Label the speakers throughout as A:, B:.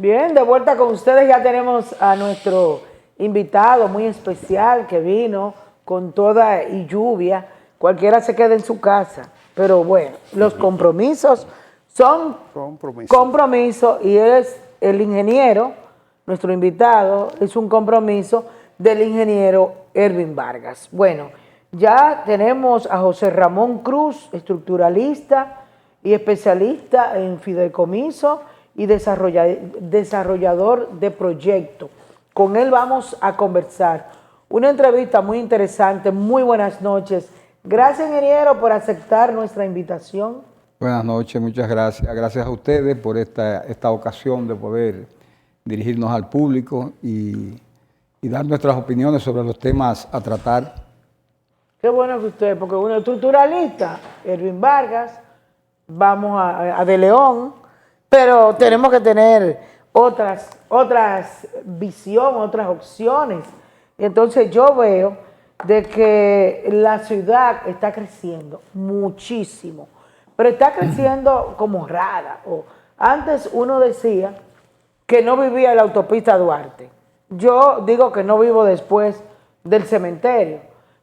A: Bien, de vuelta con ustedes. Ya tenemos a nuestro invitado muy especial que vino con toda y lluvia. Cualquiera se queda en su casa. Pero bueno, los compromisos son compromisos y él es el ingeniero, nuestro invitado, es un compromiso del ingeniero Ervin Vargas. Bueno, ya tenemos a José Ramón Cruz, estructuralista y especialista en fideicomiso y desarrollador de proyectos. Con él vamos a conversar. Una entrevista muy interesante. Muy buenas noches. Gracias, ingeniero, por aceptar nuestra invitación.
B: Buenas noches, muchas gracias. Gracias a ustedes por esta ocasión de poder dirigirnos al público y dar nuestras opiniones sobre los temas a tratar.
A: Qué bueno que usted, porque uno es estructuralista, Ervin Vargas, vamos a De León, pero tenemos que tener otras visiones, otras opciones. Entonces yo veo de que la ciudad está creciendo muchísimo, pero está creciendo como rara. Antes uno decía que no vivía en la autopista Duarte. Yo digo que no vivo después del cementerio,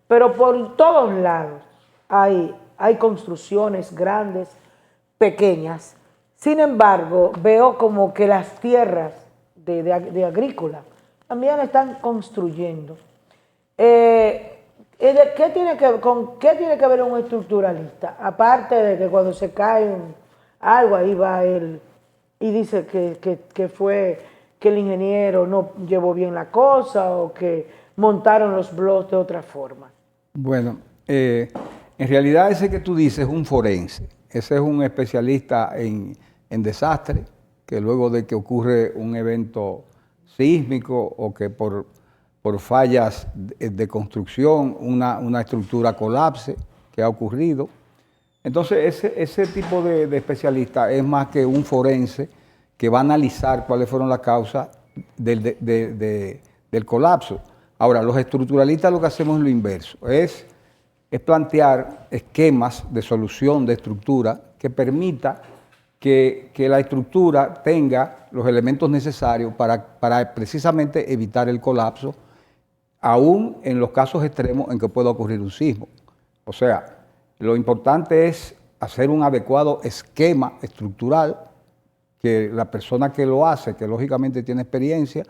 A: pero por todos lados hay construcciones grandes, pequeñas. Sin embargo, veo como que las tierras de agrícola también están construyendo. ¿Con qué tiene que ver un estructuralista? Aparte de que cuando se cae algo, ahí va él y dice que fue que el ingeniero no llevó bien la cosa o que montaron los bloques de otra forma.
B: Bueno, en realidad ese que tú dices es un forense. Ese es un especialista en desastre, que luego de que ocurre un evento sísmico o que por fallas de construcción una estructura colapse, que ha ocurrido. Entonces ese tipo de especialista es más que un forense que va a analizar cuáles fueron las causas del colapso. Ahora, los estructuralistas lo que hacemos es lo inverso, es plantear esquemas de solución de estructura que permita que la estructura tenga los elementos necesarios para precisamente evitar el colapso, aún en los casos extremos en que pueda ocurrir un sismo. O sea, lo importante es hacer un adecuado esquema estructural, que la persona que lo hace, que lógicamente tiene experiencia,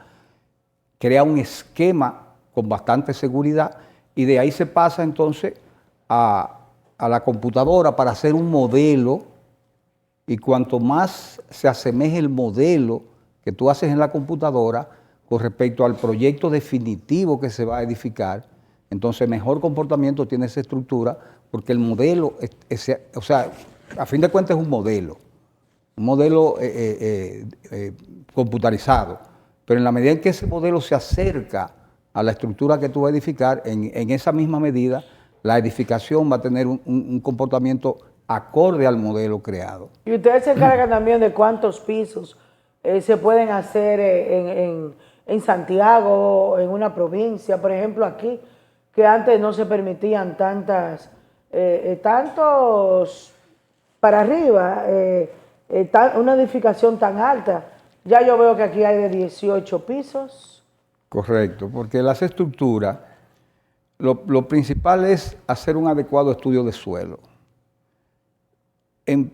B: crea un esquema con bastante seguridad y de ahí se pasa entonces a la computadora para hacer un modelo, y cuanto más se asemeje el modelo que tú haces en la computadora con respecto al proyecto definitivo que se va a edificar, entonces mejor comportamiento tiene esa estructura, porque el modelo, o sea, a fin de cuentas es un modelo computarizado, pero en la medida en que ese modelo se acerca a la estructura que tú vas a edificar, en esa misma medida, la edificación va a tener un comportamiento acorde al modelo creado.
A: Y ustedes se encargan también de cuántos pisos se pueden hacer en Santiago, en una provincia, por ejemplo aquí, que antes no se permitían tantos para arriba, una edificación tan alta. Ya yo veo que aquí hay de 18 pisos.
B: Correcto, porque las estructuras, lo principal es hacer un adecuado estudio de suelo.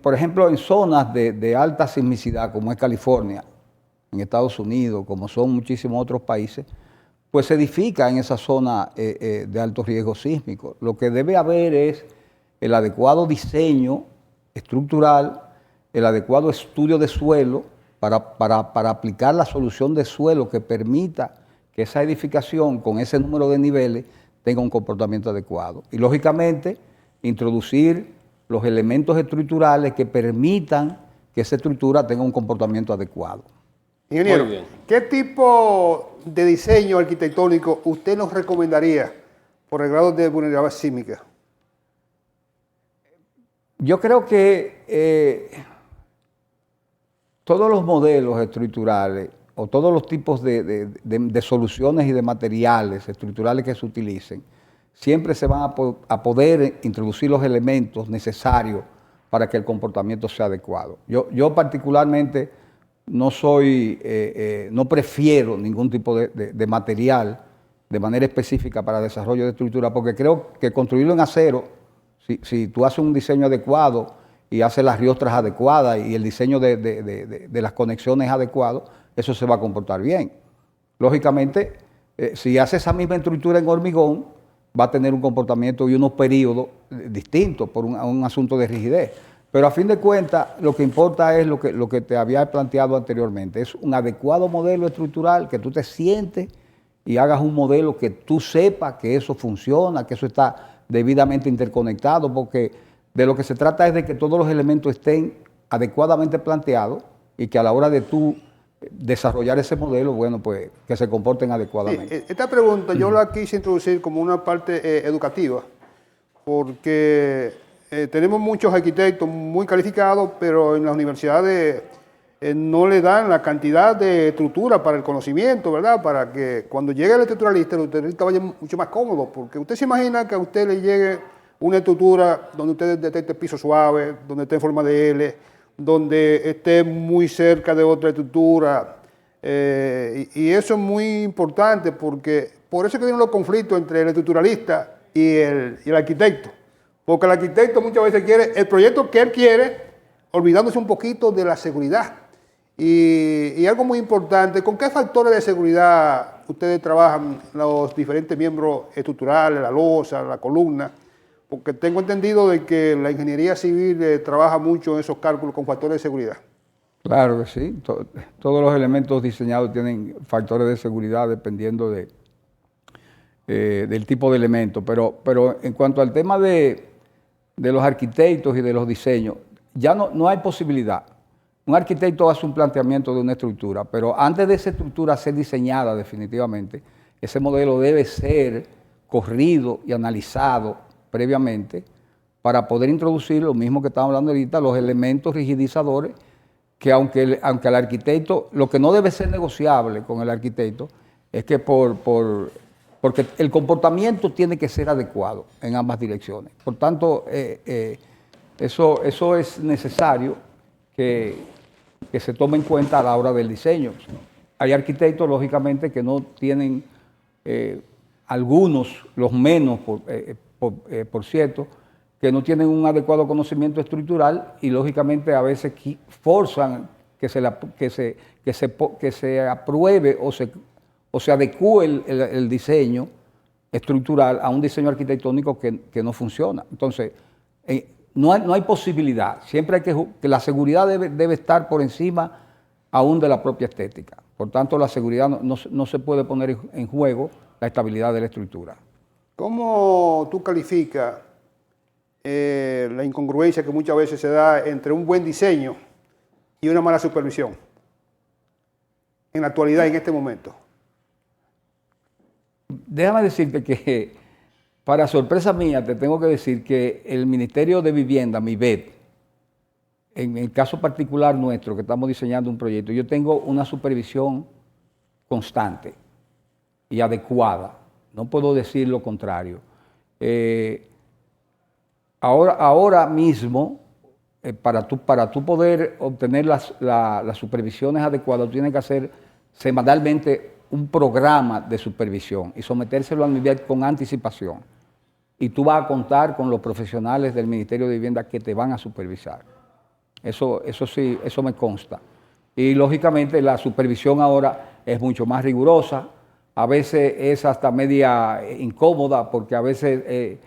B: Por ejemplo, en zonas de alta sismicidad, como es California, en Estados Unidos, como son muchísimos otros países, pues se edifica en esa zona de alto riesgo sísmico. Lo que debe haber es el adecuado diseño estructural, el adecuado estudio de suelo para aplicar la solución de suelo que permita que esa edificación con ese número de niveles tenga un comportamiento adecuado. Y lógicamente introducir los elementos estructurales que permitan que esa estructura tenga un comportamiento adecuado.
C: Ingeniero, ¿qué tipo de diseño arquitectónico usted nos recomendaría por el grado de vulnerabilidad sísmica?
B: Yo creo que todos los modelos estructurales o todos los tipos de soluciones y de materiales estructurales que se utilicen, siempre se van a poder introducir los elementos necesarios para que el comportamiento sea adecuado. Yo particularmente no prefiero ningún tipo de material de manera específica para desarrollo de estructura, porque creo que construirlo en acero, si tú haces un diseño adecuado y haces las riostras adecuadas y el diseño de las conexiones adecuado, eso se va a comportar bien. Lógicamente, si haces esa misma estructura en hormigón, va a tener un comportamiento y unos periodos distintos por un asunto de rigidez. Pero a fin de cuentas, lo que importa es lo que te había planteado anteriormente. Es un adecuado modelo estructural, que tú te sientes y hagas un modelo que tú sepas que eso funciona, que eso está debidamente interconectado, porque de lo que se trata es de que todos los elementos estén adecuadamente planteados y que a la hora de tú desarrollar ese modelo, bueno, pues que se comporten adecuadamente.
C: Sí, esta pregunta yo la quise introducir como una parte educativa, porque tenemos muchos arquitectos muy calificados, pero en las universidades no le dan la cantidad de estructura para el conocimiento, ¿verdad? Para que cuando llegue el estructuralista vaya mucho más cómodo, porque usted se imagina que a usted le llegue una estructura donde usted detecte piso suave, donde esté en forma de L, donde esté muy cerca de otra estructura, y eso es muy importante, porque por eso que vienen los conflictos entre el estructuralista y el arquitecto. Porque el arquitecto muchas veces quiere el proyecto que él quiere, olvidándose un poquito de la seguridad. Y algo muy importante, ¿con qué factores de seguridad ustedes trabajan los diferentes miembros estructurales, la losa, la columna? Porque tengo entendido de que la ingeniería civil trabaja mucho en esos cálculos con factores de seguridad.
B: Claro que sí. Todos los elementos diseñados tienen factores de seguridad dependiendo del tipo de elemento. Pero en cuanto al tema de los arquitectos y de los diseños, ya no hay posibilidad. Un arquitecto hace un planteamiento de una estructura, pero antes de esa estructura ser diseñada definitivamente, ese modelo debe ser corrido y analizado previamente para poder introducir lo mismo que estamos hablando ahorita, los elementos rigidizadores, que aunque el arquitecto, lo que no debe ser negociable con el arquitecto es que porque el comportamiento tiene que ser adecuado en ambas direcciones. Por tanto, eso es necesario que se tome en cuenta a la hora del diseño. Hay arquitectos, lógicamente, que no tienen, algunos, los menos, por cierto, que no tienen un adecuado conocimiento estructural y, lógicamente, a veces forzan que se apruebe o se adecue el diseño estructural a un diseño arquitectónico que no funciona. Entonces, no hay posibilidad. Siempre hay que la seguridad debe estar por encima aún de la propia estética. Por tanto, la seguridad no se puede poner en juego la estabilidad de la estructura.
C: ¿Cómo tú calificas la incongruencia que muchas veces se da entre un buen diseño y una mala supervisión en la actualidad, en este momento?
B: Déjame decirte que, para sorpresa mía, te tengo que decir que el Ministerio de Vivienda, MIVET, en el caso particular nuestro, que estamos diseñando un proyecto, yo tengo una supervisión constante y adecuada. No puedo decir lo contrario. Ahora mismo, para tú poder obtener las supervisiones adecuadas, tú tienes que hacer semanalmente un programa de supervisión y sometérselo al MIVET con anticipación. Y tú vas a contar con los profesionales del Ministerio de Vivienda que te van a supervisar. Eso sí, eso me consta. Y lógicamente la supervisión ahora es mucho más rigurosa, a veces es hasta media incómoda, porque a veces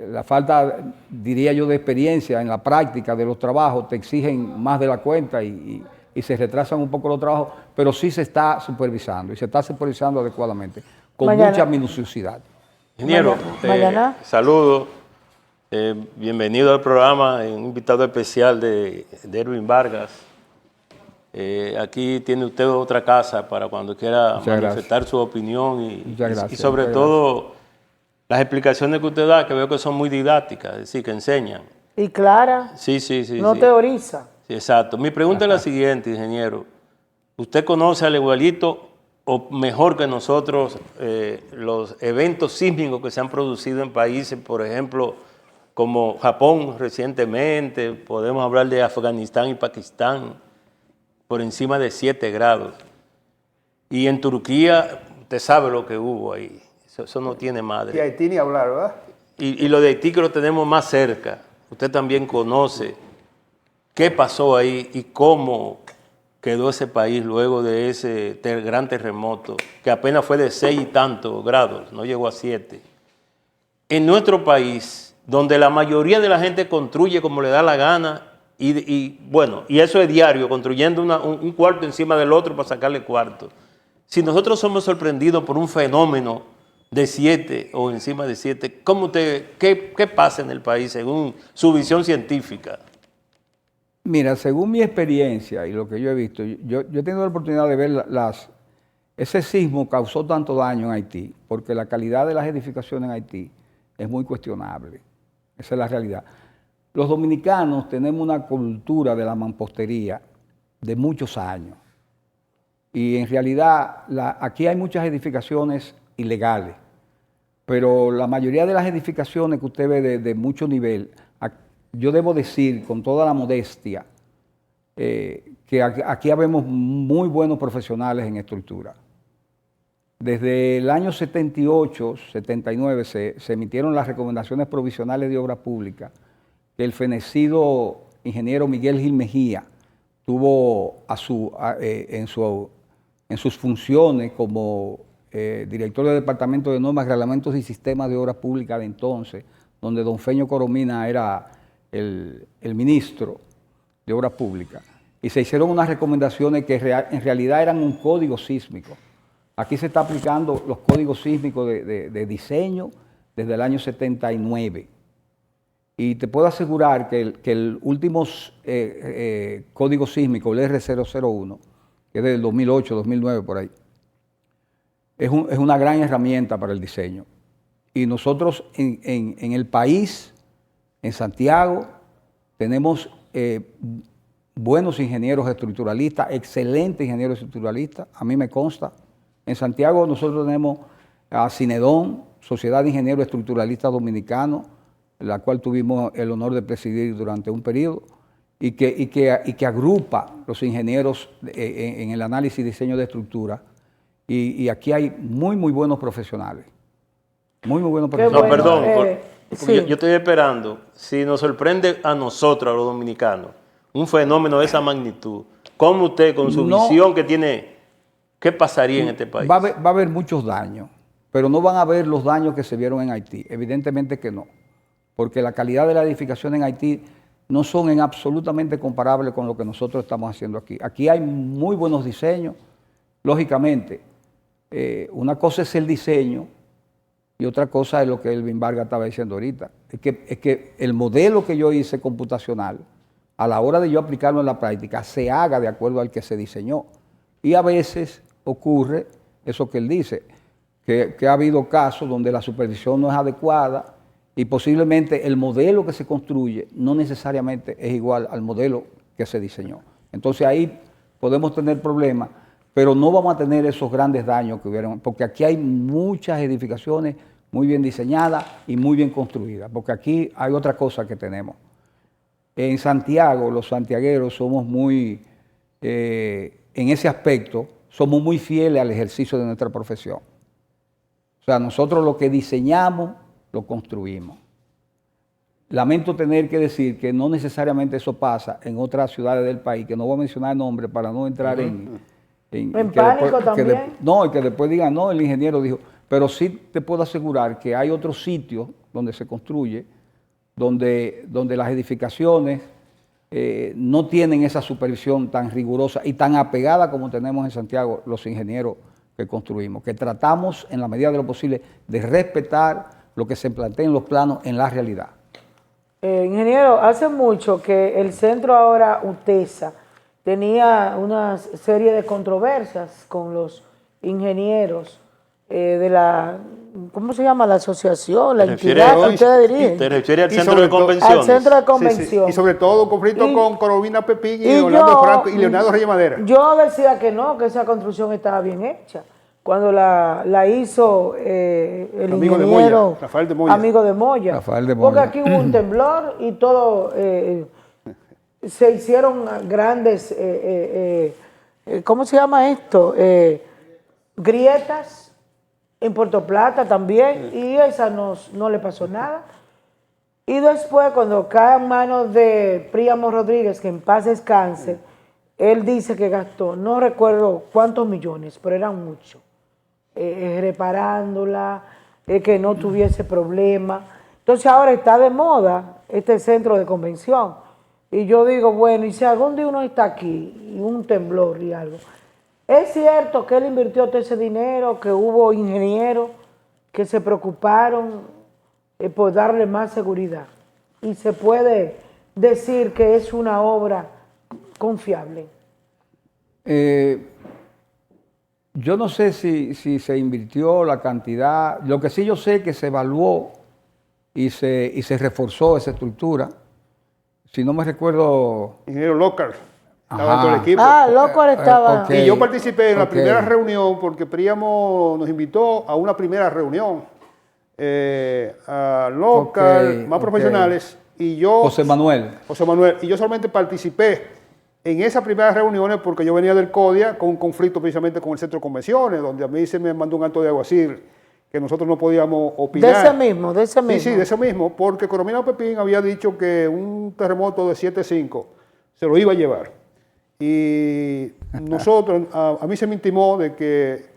B: la falta, diría yo, de experiencia en la práctica de los trabajos te exigen más de la cuenta y se retrasan un poco los trabajos, pero sí se está supervisando y se está supervisando adecuadamente, con mucha minuciosidad.
D: Ingeniero, saludos, bienvenido al programa, un invitado especial de Erwin Vargas. Aquí tiene usted otra casa para cuando quiera manifestar su opinión y sobre todo las explicaciones que usted da, que veo que son muy didácticas, es decir, que enseñan.
A: Y clara.
D: Sí.
A: No teoriza.
D: Sí, exacto. Mi pregunta es la siguiente, ingeniero. ¿Usted conoce al igualito o mejor que nosotros los eventos sísmicos que se han producido en países, por ejemplo, como Japón recientemente? Podemos hablar de Afganistán y Pakistán. por encima de 7 grados. Y en Turquía, usted sabe lo que hubo ahí. Eso no tiene
C: Y
D: madre.
C: Haití ni hablar, ¿verdad?
D: Y lo de Haití que lo tenemos más cerca. Usted también conoce qué pasó ahí y cómo quedó ese país luego de ese gran terremoto, que apenas fue de 6 y tantos grados, no llegó a 7. En nuestro país, donde la mayoría de la gente construye como le da la gana, y eso es diario, construyendo un cuarto encima del otro para sacarle cuarto. Si nosotros somos sorprendidos por un fenómeno de 7 o encima de 7, ¿qué pasa en el país según su visión científica?
B: Mira, según mi experiencia y lo que yo he visto, yo he tenido la oportunidad de ver ese sismo causó tanto daño en Haití, porque la calidad de las edificaciones en Haití es muy cuestionable. Esa es la realidad. Los dominicanos tenemos una cultura de la mampostería de muchos años. Y en realidad aquí hay muchas edificaciones ilegales, pero la mayoría de las edificaciones que usted ve de mucho nivel, yo debo decir con toda la modestia que aquí habemos muy buenos profesionales en estructura. Desde el año 78, 79 se emitieron las recomendaciones provisionales de obra pública que el fenecido ingeniero Miguel Gil Mejía tuvo en sus funciones como director del Departamento de Normas, Reglamentos y Sistemas de Obras Públicas de entonces, donde don Feño Coromina era el ministro de Obras Públicas. Y se hicieron unas recomendaciones que en realidad eran un código sísmico. Aquí se está aplicando los códigos sísmicos de diseño desde el año 79. Y te puedo asegurar que el último código sísmico, el R001, que es del 2008, 2009 por ahí, es una gran herramienta para el diseño. Y nosotros en el país, en Santiago, tenemos buenos ingenieros estructuralistas, excelentes ingenieros estructuralistas, a mí me consta. En Santiago nosotros tenemos a Cinedón, Sociedad de Ingenieros Estructuralistas Dominicanos, la cual tuvimos el honor de presidir durante un periodo, y que agrupa los ingenieros en el análisis y diseño de estructura. Y aquí hay muy buenos profesionales. Muy buenos profesionales.
D: No, perdón,
A: sí.
D: yo estoy esperando, si nos sorprende a nosotros, a los dominicanos, un fenómeno de esa magnitud, ¿cómo usted, con su visión que tiene, qué pasaría en este país?
B: Va a haber muchos daños, pero no van a haber los daños que se vieron en Haití. Evidentemente que no, porque la calidad de la edificación en Haití no son absolutamente comparables con lo que nosotros estamos haciendo aquí. Aquí hay muy buenos diseños, lógicamente. Una cosa es el diseño y otra cosa es lo que Elvin Vargas estaba diciendo ahorita. Es que el modelo que yo hice computacional, a la hora de yo aplicarlo en la práctica, se haga de acuerdo al que se diseñó. Y a veces ocurre eso que él dice, que ha habido casos donde la supervisión no es adecuada y posiblemente el modelo que se construye no necesariamente es igual al modelo que se diseñó. Entonces ahí podemos tener problemas, pero no vamos a tener esos grandes daños que hubieron, porque aquí hay muchas edificaciones muy bien diseñadas y muy bien construidas, porque aquí hay otra cosa que tenemos. En Santiago, los santiagueros somos muy, en ese aspecto, somos muy fieles al ejercicio de nuestra profesión. O sea, nosotros lo que diseñamos, lo construimos. Lamento tener que decir que no necesariamente eso pasa en otras ciudades del país, que no voy a mencionar nombres para no entrar en
A: pánico también.
B: No, y que después digan, no, el ingeniero dijo, pero sí te puedo asegurar que hay otros sitios donde se construye, donde las edificaciones no tienen esa supervisión tan rigurosa y tan apegada como tenemos en Santiago los ingenieros que construimos, que tratamos en la medida de lo posible de respetar lo que se plantea en los planos en la realidad.
A: Ingeniero, hace mucho que el centro ahora UTESA tenía una serie de controversias con los ingenieros de la, ¿cómo se llama? La asociación, la entidad que ustedes dirigen.
D: ¿Te refieres al
C: Y
D: centro
C: sobre
D: de convenciones?
A: Al centro de
C: Sí,
A: convención.
C: sí. Y sobre todo conflicto con Coromina Pepín y
A: y
C: Orlando
A: yo-
C: Franco y Leonardo Reyes Madera.
A: Yo decía que no, que esa construcción estaba bien hecha. Cuando la hizo el
C: Amigo de
A: ingeniero
C: Moya, Rafael de Moya.
A: amigo de Moya.
B: Rafael de
A: Porque
B: Moya.
A: aquí hubo un temblor y todo se hicieron grandes, ¿cómo se llama esto? Grietas en Puerto Plata también, y esa no le pasó nada. Y después, cuando cae en manos de Príamo Rodríguez, que en paz descanse, él dice que gastó, no recuerdo cuántos millones, pero eran muchos, reparándola, que no tuviese problema. Entonces ahora está de moda este centro de convención. Y yo digo, bueno, y si algún día uno está aquí, y un temblor y algo, es cierto que él invirtió todo ese dinero, que hubo ingenieros que se preocuparon por darle más seguridad. Y se puede decir que es una obra confiable.
B: Yo no sé si se invirtió la cantidad. Lo que sí yo sé es que se evaluó y se reforzó esa estructura. Si no me recuerdo...
C: Ingeniero local. Estaba
B: Ajá.
C: todo el equipo.
A: Loco estaba...
B: ok.
C: Y yo participé en la
B: Ok.
C: primera reunión porque Príamo nos invitó a una primera reunión a local,
B: Ok,
C: más
B: ok.
C: profesionales, y yo,
B: José Manuel.
C: y yo solamente participé en esas primeras reuniones porque yo venía del CODIA con un conflicto precisamente con el centro de convenciones, donde a mí se me mandó un acto de alguacil que nosotros no podíamos opinar.
A: De ese mismo.
C: Sí, sí, de ese mismo, porque Coromina Pepín había dicho que un terremoto de 7.5 se lo iba a llevar. Y nosotros, a mí se me intimó de que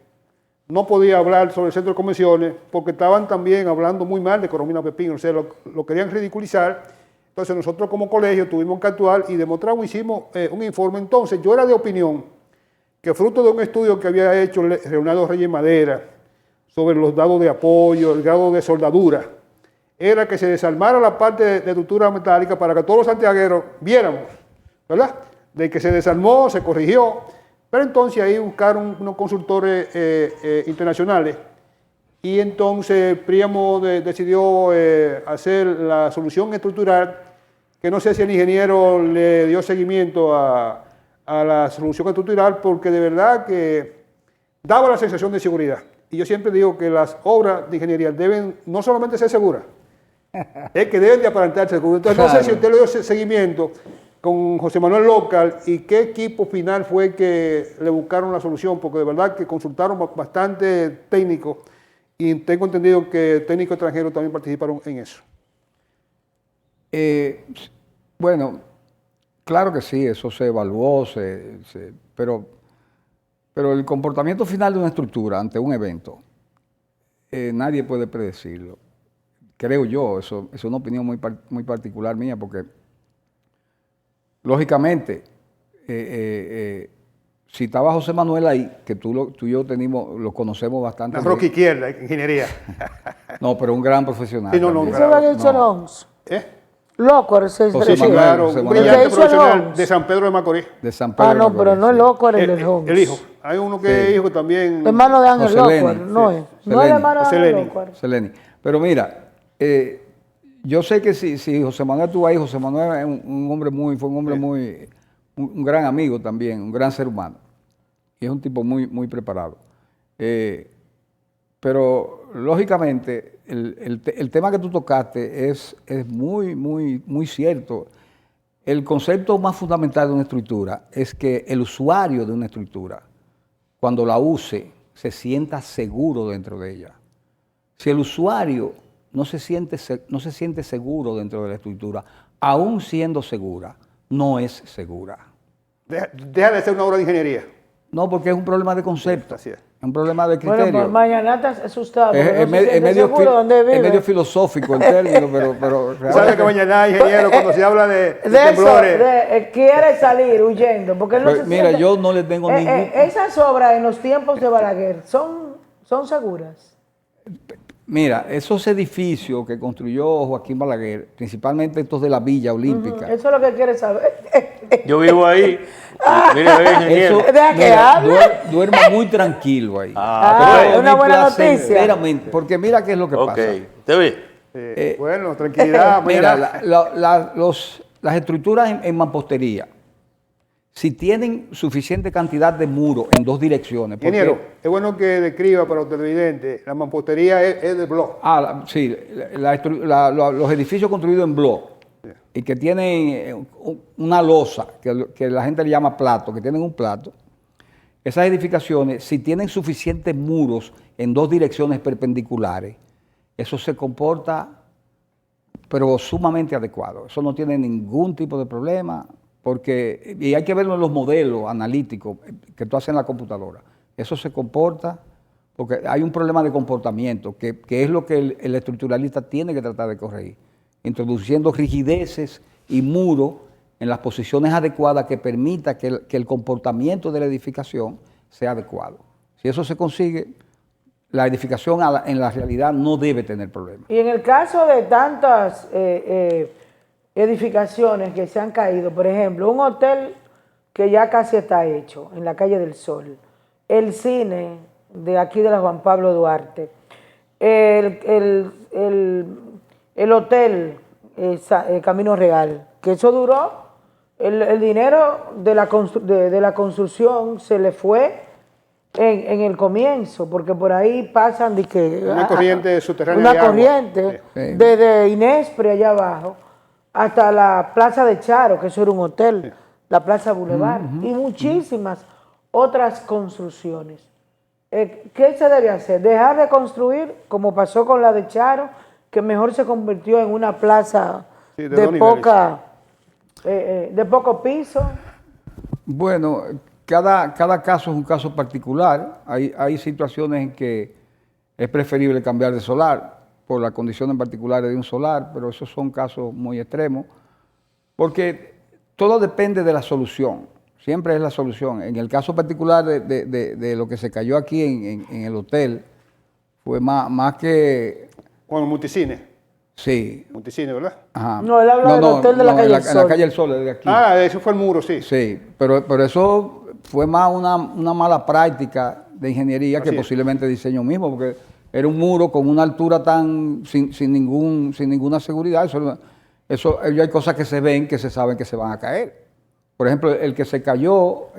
C: no podía hablar sobre el centro de convenciones porque estaban también hablando muy mal de Coromina Pepín, o sea, lo querían ridiculizar. Entonces nosotros como colegio tuvimos que actuar y demostramos, hicimos un informe. Entonces yo era de opinión que fruto de un estudio que había hecho Leonardo Reyes Madera sobre los dados de apoyo, el grado de soldadura, era que se desarmara la parte de estructura metálica para que todos los santiagueros viéramos, ¿verdad? De que se desarmó, se corrigió, pero entonces ahí buscaron unos consultores internacionales y entonces Príamo decidió hacer la solución estructural, que no sé si el ingeniero le dio seguimiento a la solución estructural, porque de verdad que daba la sensación de seguridad. Y yo siempre digo que las obras de ingeniería deben no solamente ser seguras, es que deben de aparentar seguras. Entonces no sé si usted le dio seguimiento con José Manuel Local y qué equipo final fue que le buscaron la solución, porque de verdad que consultaron bastante técnicos y tengo entendido que técnicos extranjeros también participaron en eso.
B: Bueno, claro que sí, eso se evaluó, pero el comportamiento final de una estructura ante un evento, nadie puede predecirlo. Creo yo, eso es una opinión muy particular mía, porque lógicamente, si estaba José Manuel ahí, que tú y yo lo conocemos bastante.
C: La roca izquierda, ingeniería.
B: No, pero un gran profesional.
C: Sí, no,
B: también.
A: Eso es lo que hizo el Homs. Loco, ese
B: José
A: es
B: Manuel,
C: Claro,
B: José
C: un
B: Manuel.
C: brillante
A: ¿El que hizo el
C: profesional
A: Homs?
C: de San Pedro de Macorís.
B: De San Pedro.
A: No,
B: de
A: pero
B: Macorís,
A: no es
B: sí.
A: loco, era el Homs.
C: El hijo. Hay uno que es hijo también.
A: Hermano de Ángel
B: José
A: Loco,
B: Leni,
A: no
B: sí.
A: es.
B: José
A: No es
B: Leni.
A: hermano de
C: José
A: Ángel
C: Leni.
A: Loco.
B: Seleni. Pero mira, yo sé que si José Manuel estuvo ahí, José Manuel es un hombre un gran amigo también, un gran ser humano. Y es un tipo muy preparado. Pero lógicamente el tema que tú tocaste es muy cierto. El concepto más fundamental de una estructura es que el usuario de una estructura, cuando la use, se sienta seguro dentro de ella. Si el usuario no se siente seguro dentro de la estructura, aún siendo segura, no es segura.
C: Deja de ser una obra de ingeniería.
B: No, porque es un problema de concepto,
C: Así es.
B: es un problema de criterio.
A: Bueno, pues mañana estás asustado.
B: Es medio filosófico el término, pero
C: Tú sabes que mañana, ingeniero, cuando se habla de
A: De eso,
C: temblores.
A: quiere salir huyendo. Porque él no
B: Pues,
A: se
B: mira,
A: siente-
B: yo no le tengo ningún...
A: Esas obras en los tiempos de Balaguer son seguras.
B: Mira, esos edificios que construyó Joaquín Balaguer, principalmente estos de la Villa Olímpica,
A: Eso es lo que quiere saber.
D: Yo vivo ahí. Mire, ingeniero.
B: eso,
A: Deja que
B: mira,
A: hable.
B: Duerma muy tranquilo ahí.
A: es una
B: mi
A: buena noticia.
B: Veramente, porque mira qué es lo que
D: Ok.
B: pasa.
D: ¿Te ve?
C: Bueno, tranquilidad.
B: Mira,
C: mañana.
B: las estructuras en mampostería, si tienen suficiente cantidad de muro en dos direcciones. porque-
C: Ingeniero, es bueno que describa para los televidentes, la mampostería es de bloque.
B: sí, los edificios construidos en bloque y que tienen una losa, que la gente le llama plato, que tienen un plato, esas edificaciones, si tienen suficientes muros en dos direcciones perpendiculares, eso se comporta, pero sumamente adecuado. Eso no tiene ningún tipo de problema, porque, y hay que verlo en los modelos analíticos que tú haces en la computadora. Eso se comporta, porque hay un problema de comportamiento, que es lo que el estructuralista tiene que tratar de corregir, introduciendo rigideces y muros en las posiciones adecuadas que permita que el comportamiento de la edificación sea adecuado. Si eso se consigue, la edificación en la realidad no debe tener problemas.
A: Y en el caso de tantas edificaciones que se han caído, por ejemplo, un hotel que ya casi está hecho en la calle del Sol, el cine de aquí de la Juan Pablo Duarte, el hotel Camino Real, que eso duró, el dinero de la construcción se le fue en el comienzo, porque por ahí pasan de que
C: una corriente subterránea
A: una
C: de agua.
A: corriente
B: Sí.
A: desde Inespre allá abajo hasta la Plaza de Charo, que eso era un hotel, la Plaza Boulevard, y muchísimas otras construcciones. ¿Qué se debe hacer? Dejar de construir, como pasó con la de Charo, que mejor se convirtió en una plaza
C: Sí,
A: de poco piso.
B: Bueno, cada caso es un caso particular. Hay situaciones en que es preferible cambiar de solar por las condiciones particulares de un solar, pero esos son casos muy extremos, porque todo depende de la solución, siempre es la solución. En el caso particular de lo que se cayó aquí en el hotel, fue más que...
C: Con el multicine.
B: Sí.
C: Multicine, ¿verdad?
B: Ajá.
A: No, él habla del hotel de la calle del
B: En la
A: Sol.
B: calle del Sol, de aquí.
C: Ah, eso fue el muro, sí.
B: Sí, pero eso fue más una mala práctica de ingeniería que
C: Así es.
B: posiblemente diseño mismo, porque era un muro con una altura sin ninguna seguridad. Eso hay cosas que se ven, que se saben que se van a caer. Por ejemplo, el que se cayó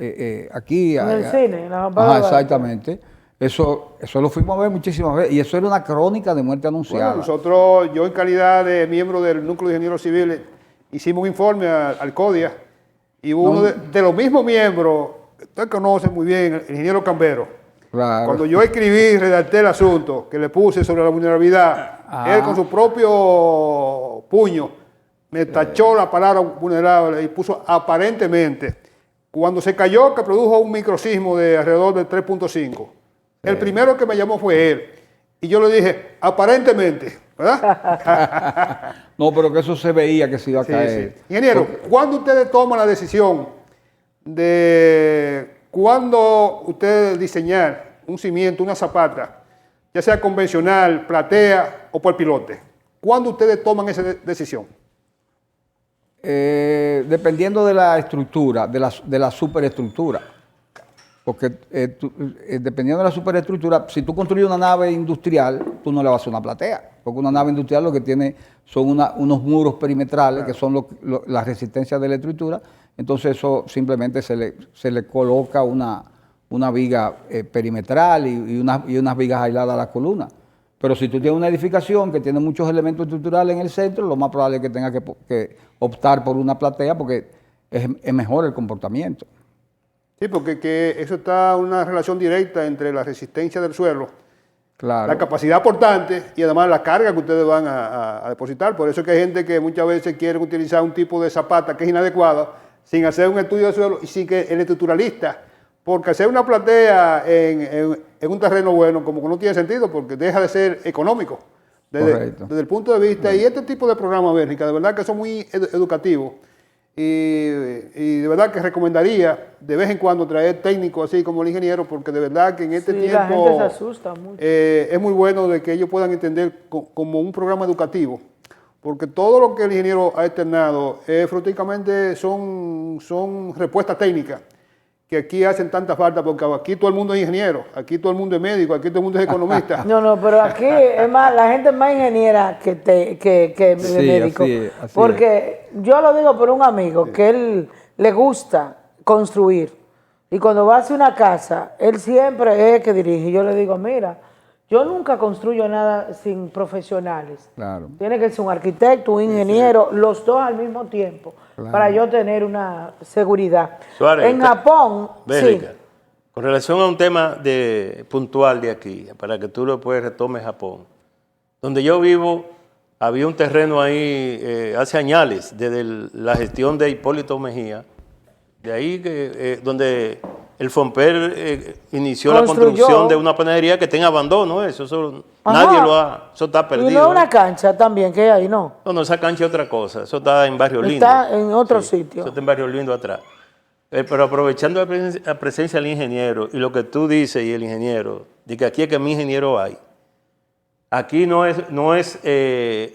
B: aquí.
A: En el cine, en la Juan Pablo
B: Ajá,
A: Duarte.
B: exactamente. Eso lo fuimos a ver muchísimas veces. Y eso era una crónica de muerte anunciada.
C: Bueno, nosotros, yo en calidad de miembro del Núcleo de Ingenieros Civiles, hicimos un informe al CODIA y uno de los mismos miembros, usted conoce muy bien, el ingeniero Cambero.
B: Claro.
C: Cuando yo escribí, redacté el asunto que le puse sobre la vulnerabilidad, él con su propio puño me tachó la palabra vulnerable y puso aparentemente. Cuando se cayó, que produjo un microsismo de alrededor de 3.5. El primero que me llamó fue él. Y yo le dije, aparentemente, ¿verdad?
B: No, pero que eso se veía que se iba a
C: Sí,
B: caer.
C: sí. Ingeniero, ¿cuándo ustedes toman la decisión de cuándo ustedes diseñar un cimiento, una zapata, ya sea convencional, platea o por pilote? ¿Cuándo ustedes toman esa decisión?
B: Dependiendo de la estructura, de la superestructura. Porque dependiendo de la superestructura, si tú construyes una nave industrial, tú no le vas a hacer una platea. Porque una nave industrial lo que tiene son unos muros perimetrales, que son la resistencia de la estructura. Entonces eso simplemente se le coloca una viga perimetral y unas vigas aisladas a la columna. Pero si tú tienes una edificación que tiene muchos elementos estructurales en el centro, lo más probable es que tengas que optar por una platea porque es mejor el comportamiento.
C: Sí, porque eso está una relación directa entre la resistencia del suelo,
B: Claro.
C: la capacidad portante y además la carga que ustedes van a depositar. Por eso es que hay gente que muchas veces quiere utilizar un tipo de zapata que es inadecuada sin hacer un estudio de suelo y sin que el estructuralista, porque hacer una platea en un terreno bueno como que no tiene sentido porque deja de ser económico desde el punto de vista. Y este tipo de programas, Bélgica, de verdad que son muy educativos. Y de verdad que recomendaría de vez en cuando traer técnicos así como el ingeniero, porque de verdad que en este
A: Sí,
C: tiempo
A: la gente se asusta mucho.
C: es muy bueno de que ellos puedan entender como un programa educativo, porque todo lo que el ingeniero ha externado prácticamente son respuestas técnicas que aquí hacen tanta falta, porque aquí todo el mundo es ingeniero, aquí todo el mundo es médico, aquí todo el mundo es economista.
A: No, pero aquí es más, la gente es más ingeniera que
B: Sí,
A: médico.
B: así
A: Porque yo lo digo por un amigo que él le gusta construir. Y cuando va a hacer una casa, él siempre es el que dirige. Y yo le digo, mira, Yo nunca construyo nada sin profesionales.
B: Claro.
A: Tiene que ser un arquitecto, un ingeniero, los dos al mismo tiempo,
B: Claro.
A: para yo tener una seguridad.
D: Suárez,
A: En Japón,
D: Ve,
A: sí.
D: Rica, con relación a un tema puntual de aquí, para que tú lo puedes retomes Japón. Donde yo vivo, había un terreno ahí hace años, desde la gestión de Hipólito Mejía, de ahí donde el FOMPER inició la
A: Construyó.
D: construcción de una panadería que está en abandono, eso
A: Ajá.
D: nadie lo ha, eso está perdido.
A: Y no una cancha también que hay ahí, ¿no?
D: No, esa cancha es otra cosa, eso está en Barrio Lindo.
A: Está en otro sitio.
D: Eso está en Barrio Lindo atrás. Pero aprovechando la presencia del ingeniero y lo que tú dices y el ingeniero, de que aquí es que mi ingeniero hay. Aquí no es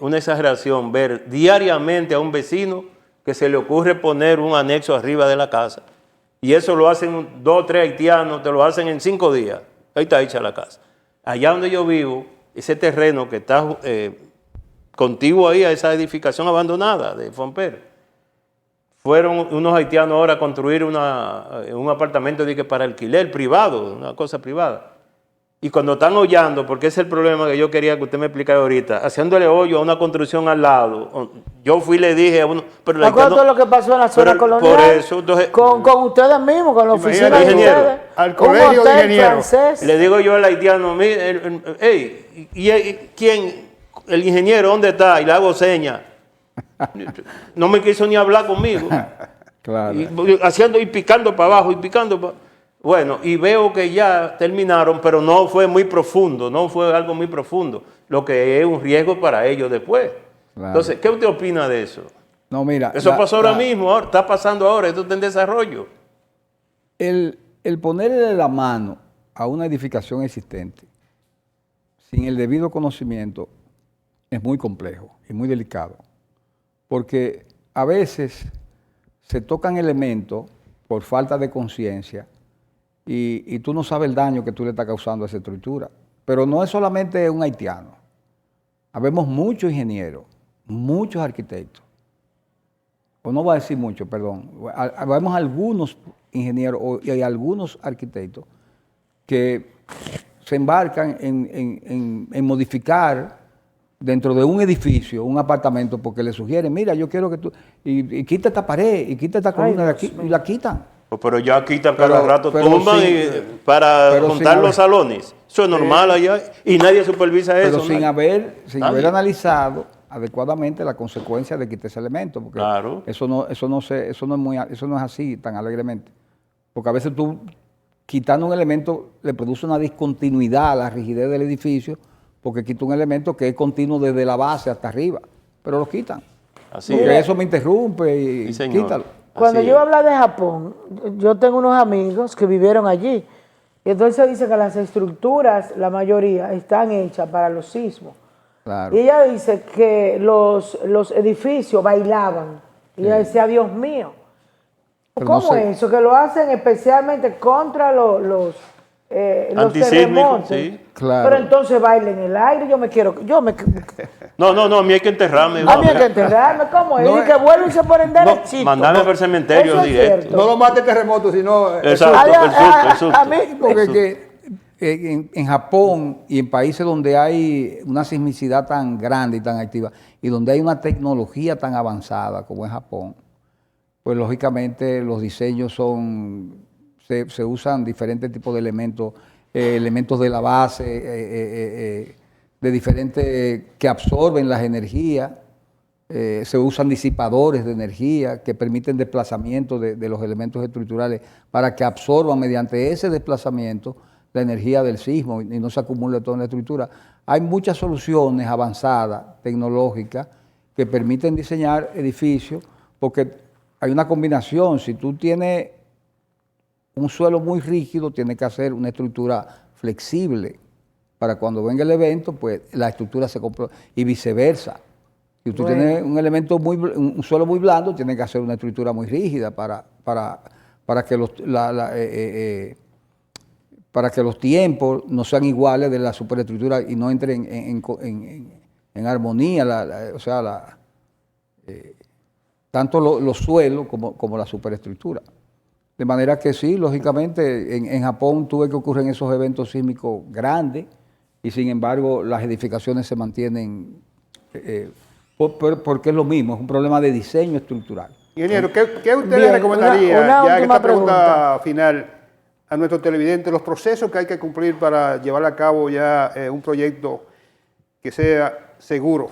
D: una exageración ver diariamente a un vecino que se le ocurre poner un anexo arriba de la casa. Y eso lo hacen 2 o 3 haitianos, te lo hacen en 5 días. Ahí está hecha la casa. Allá donde yo vivo, ese terreno que está contiguo ahí a esa edificación abandonada de Fomper, fueron unos haitianos ahora a construir un apartamento para alquiler privado, una cosa privada. Y cuando están hollando, porque ese es el problema que yo quería que usted me explicara ahorita, haciéndole hoyo a una construcción al lado, yo fui y le dije a uno... Pero
A: ¿Te acuerdas de lo que pasó en la zona colonial?
D: Por eso, entonces...
A: Con ustedes mismos, con la oficina de
D: ingeniero,
A: ustedes.
C: al colegio de
A: un hotel
C: ingenieros.
A: francés.
D: Le digo yo al haitiano, hey, ¿quién? El ingeniero, ¿dónde está? Y le hago señas. No me quiso ni hablar conmigo.
B: Claro.
D: Y picando para abajo, y picando para... Bueno, y veo que ya terminaron, pero no fue muy profundo, no fue algo muy profundo, lo que es un riesgo para ellos después.
B: Claro.
D: Entonces, ¿qué usted opina de eso?
B: No, mira.
D: Eso pasó ahora mismo, está pasando ahora, esto está en desarrollo.
B: El ponerle la mano a una edificación existente sin el debido conocimiento es muy complejo y muy delicado, porque a veces se tocan elementos por falta de conciencia y tú no sabes el daño que tú le estás causando a esa estructura. Pero no es solamente un haitiano. Habemos muchos ingenieros, muchos arquitectos, o no voy a decir muchos, perdón, habemos algunos ingenieros y algunos arquitectos que se embarcan en modificar dentro de un edificio, un apartamento, porque le sugieren, mira, yo quiero que tú, y quita esta pared, y quita esta columna de aquí, y la quitan.
D: Pero ya quitan cada rato,
B: pero
D: tumban para
B: pero
D: montar
B: sin
D: los salones. Eso es normal allá y nadie supervisa eso.
B: Pero sin
D: nadie.
B: haber analizado adecuadamente la consecuencia de quitar ese elemento, porque
D: Claro.
B: eso no es así tan alegremente. Porque a veces tú, quitando un elemento, le produce una discontinuidad a la rigidez del edificio, porque quita un elemento que es continuo desde la base hasta arriba, pero lo quitan.
D: Así
B: Porque
D: es.
B: eso me interrumpe y
D: Sí, señor.
B: quítalo.
A: Cuando
D: Así
A: yo
D: es.
A: hablo de Japón, yo tengo unos amigos que vivieron allí. Y entonces dice que las estructuras, la mayoría, están hechas para los sismos.
B: Claro.
A: Y ella dice que los edificios bailaban. Y ella decía, Dios mío.
B: Pero
A: ¿Cómo
B: no sé.
A: es eso? Que lo hacen especialmente contra los
D: Antisísmicos,
A: terremotos.
D: sí.
B: Claro.
A: Pero entonces bailen en el aire.
D: No, a mí hay que enterrarme.
A: a mí hay que enterrarme. ¿Cómo es?
B: No,
A: y que vuelven y se ponen derechito.
D: Mandarme para el cementerio
A: Eso es
D: directo.
A: cierto.
C: No lo mate el terremoto, sino...
D: Exacto,
A: A-
D: el susto, el susto.
A: a mí,
B: Porque en Japón y en países donde hay una sismicidad tan grande y tan activa y donde hay una tecnología tan avanzada como en Japón, pues lógicamente los diseños se usan diferentes tipos de elementos, elementos de la base, de diferentes que absorben las energías. Se usan disipadores de energía que permiten desplazamiento de los elementos estructurales para que absorban mediante ese desplazamiento la energía del sismo y no se acumule toda la estructura. Hay muchas soluciones avanzadas, tecnológicas, que permiten diseñar edificios, porque hay una combinación. Si tú tienes un suelo muy rígido, tienes que hacer una estructura flexible para cuando venga el evento, pues la estructura se compra y viceversa. Si tú tienes un elemento un suelo muy blando, tienes que hacer una estructura muy rígida para que para que los tiempos no sean iguales de la superestructura y no entren en armonía, tanto los suelos como la superestructura. De manera que sí, lógicamente, en Japón tuve que ocurrir esos eventos sísmicos grandes y sin embargo las edificaciones se mantienen porque es lo mismo, es un problema de diseño estructural.
C: Ingeniero, ¿qué usted le
A: Bien,
C: recomendaría,
A: una
C: ya que
A: última
C: esta pregunta
A: pregunta
C: final, a nuestros televidentes, los procesos que hay que cumplir para llevar a cabo ya un proyecto que sea seguro?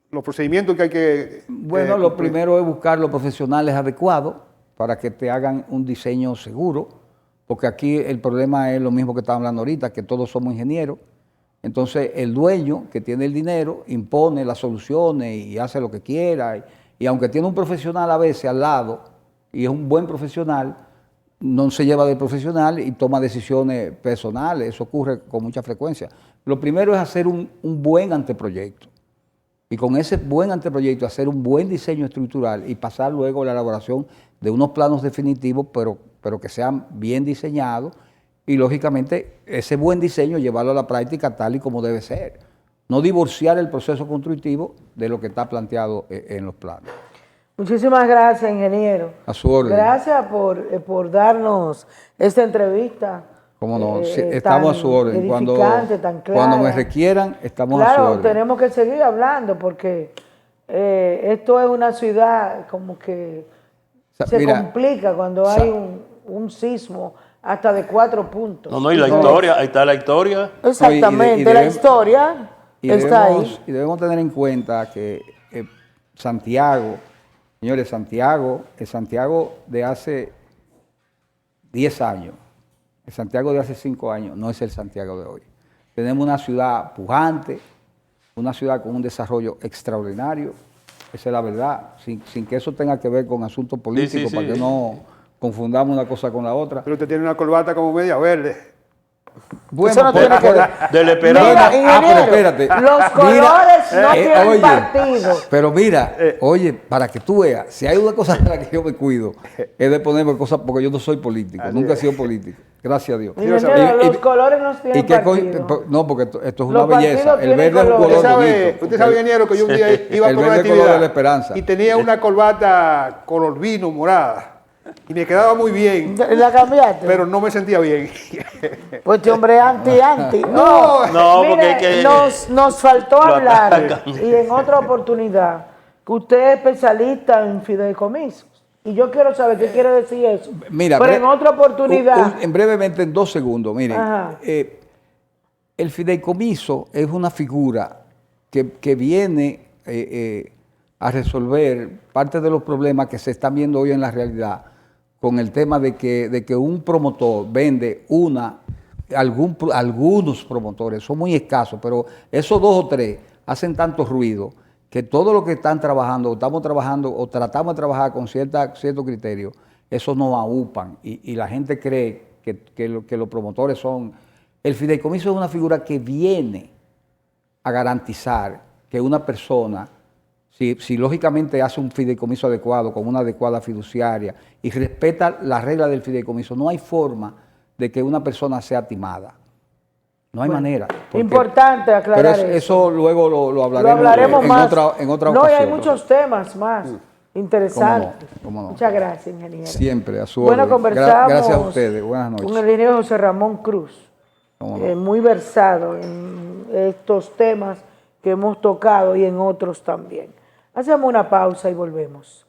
C: Los procedimientos que hay que...
B: Bueno, lo
C: cumplir.
B: primero es buscar los profesionales adecuados para que te hagan un diseño seguro, porque aquí el problema es lo mismo que estaba hablando ahorita, que todos somos ingenieros. Entonces el dueño que tiene el dinero impone las soluciones y hace lo que quiera. Y aunque tiene un profesional a veces al lado, y es un buen profesional, no se lleva del profesional y toma decisiones personales. Eso ocurre con mucha frecuencia. Lo primero es hacer un buen anteproyecto. Y con ese buen anteproyecto hacer un buen diseño estructural y pasar luego a la elaboración de unos planos definitivos, pero que sean bien diseñados y lógicamente ese buen diseño llevarlo a la práctica tal y como debe ser. No divorciar el proceso constructivo de lo que está planteado en los planos.
A: Muchísimas gracias, ingeniero.
B: A su orden.
A: Gracias por darnos esta entrevista.
B: Cómo no, sí,
A: Tan
B: estamos a su orden.
A: edificante, tan clara.
B: Cuando me requieran, estamos a su
A: Claro,
B: orden.
A: tenemos que seguir hablando porque esto es una ciudad como que se
B: Mira,
A: complica cuando hay un sismo hasta de 4 puntos.
D: No, y la historia, ahí está la historia.
A: Exactamente,
B: No,
A: la historia está ahí.
B: Y debemos tener en cuenta que Santiago, señores, Santiago, el Santiago de hace 10 años, el Santiago de hace 5 años no es el Santiago de hoy. Tenemos una ciudad pujante, una ciudad con un desarrollo extraordinario, esa es la verdad, sin que eso tenga que ver con asuntos políticos, para que no confundamos una cosa con la otra.
C: Pero usted tiene una corbata como media verde.
B: Bueno,
A: Eso no tiene que ver.
D: De la
A: Mira,
D: esperanza.
B: pero
A: ingeniero,
B: espérate.
A: los colores no tienen
B: oye,
A: partido.
B: Pero mira, oye, para que tú veas, si hay una cosa de la que yo me cuido, es de ponerme cosas, porque yo no soy político, nunca he sido político, gracias a Dios.
A: Ingeniero, los colores no tienen partido.
B: No, porque esto es una
A: Los
B: belleza.
A: partidos
B: El verde es un
A: tienen
B: color
A: colores.
C: Usted sabe, ingeniero, que yo un día iba
B: el
C: por una
B: verde color
C: actividad
B: de la esperanza.
C: y tenía una corbata color vino morada y me quedaba muy bien,
A: ¿La cambiaste?
C: pero no me sentía bien.
A: Pues este hombre anti.
C: No.
D: No,
A: Mire,
D: porque es que
A: nos faltó
D: lo
A: hablar,
D: atacan.
A: y en otra oportunidad, que usted es especialista en fideicomisos. Y yo quiero saber qué quiere decir eso.
B: Mira,
A: pero en otra oportunidad.
B: brevemente, en 2 segundos, miren.
A: Ajá.
B: El fideicomiso es una figura que viene a resolver parte de los problemas que se están viendo hoy en la realidad con el tema de que un promotor vende algunos promotores, son muy escasos, pero esos 2 o 3 hacen tanto ruido que todos los que están trabajando, estamos trabajando o tratamos de trabajar con cierto criterio, esos nos aupan y la gente cree que los promotores son... El fideicomiso es una figura que viene a garantizar que una persona, si lógicamente hace un fideicomiso adecuado, con una adecuada fiduciaria y respeta las reglas del fideicomiso, no hay forma de que una persona sea timada. No hay manera.
A: Importante aclarar
B: pero eso luego lo hablaremos, en
A: más.
B: otra
A: no,
B: ocasión.
A: y hay muchos temas más interesantes.
B: ¿Cómo no?
A: Muchas gracias, ingeniero.
B: Siempre, a su
A: Bueno,
B: orden.
A: conversamos
B: Gracias a ustedes. Buenas noches.
A: con el ingeniero José Ramón Cruz,
B: ¿Cómo no?
A: muy versado en estos temas que hemos tocado y en otros también. Hacemos una pausa y volvemos.